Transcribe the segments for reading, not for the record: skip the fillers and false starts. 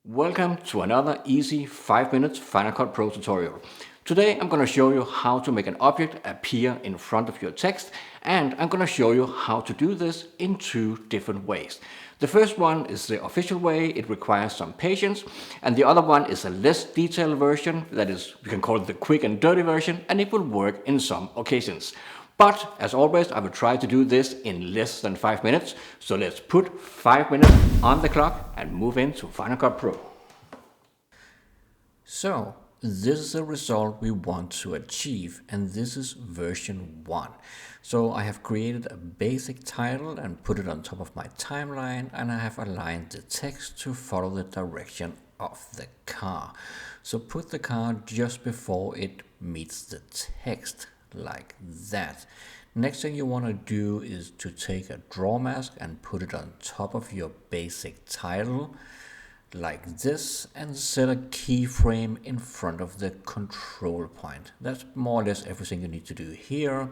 Welcome to another easy 5 minutes Final Cut Pro tutorial. Today I'm going to show you how to make an object appear in front of your text, and I'm going to show you how to do this in two different ways. The first one is the official way. It requires some patience, and the other one is a less detailed version. That is, you can call it the quick and dirty version, and it will work in some occasions. But as always, I will try to do this in less than 5 minutes. So let's put 5 minutes on the clock and move into Final Cut Pro. So this is the result we want to achieve, and this is version 1. So I have created a basic title and put it on top of my timeline, and I have aligned the text to follow the direction of the car. So put the car just before it meets the text, like that. Next thing you want to do is to take a draw mask and put it on top of your basic title, like this, and set a keyframe in front of the control point. That's more or less everything you need to do here.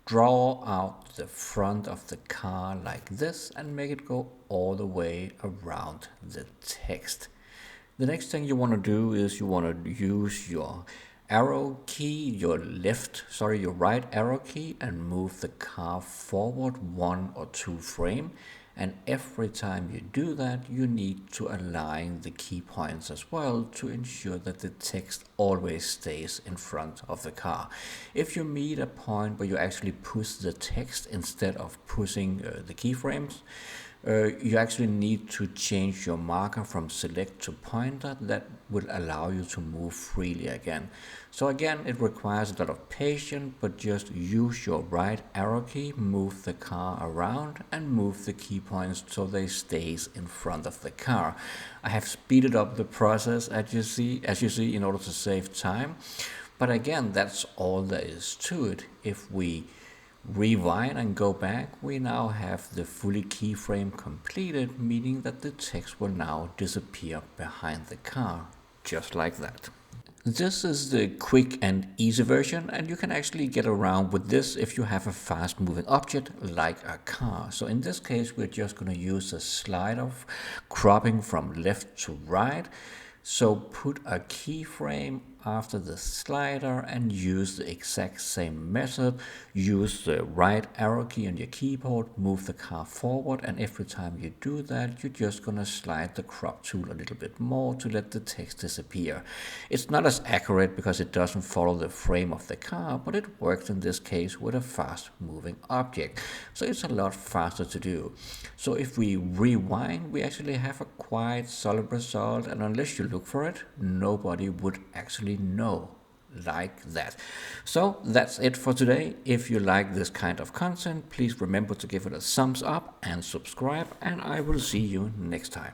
Draw out the front of the car like this and make it go all the way around the text. The next thing you want to do is you want to use your arrow key, your right arrow key, and move the car forward 1 or 2 frames. And every time you do that, you need to align the key points as well to ensure that the text always stays in front of the car. If you meet a point where you actually push the text instead of pushing the keyframes, you actually need to change your marker from select to pointer. That will allow you to move freely again. So again, it requires a lot of patience, but just use your right arrow key, move the car around, and move the key points so they stays in front of the car. I have speeded up the process as you see in order to save time. But again, that's all there is to it. If we rewind and go back, we now have the fully keyframe completed, meaning that the text will now disappear behind the car, just like that. This is the quick and easy version, and you can actually get around with this if you have a fast moving object like a car. So in this case, we're just going to use a slider cropping from left to right. So put a keyframe after the slider and use the exact same method. Use the right arrow key on your keyboard, move the car forward, and every time you do that, you're just gonna slide the crop tool a little bit more to let the text disappear. It's not as accurate because it doesn't follow the frame of the car, but it works in this case with a fast moving object. So it's a lot faster to do. So if we rewind, we actually have a quite solid result, and unless you look for it, nobody would actually know like that. So that's it for today. If you like this kind of content, please remember to give it a thumbs up and subscribe, and I will see you next time.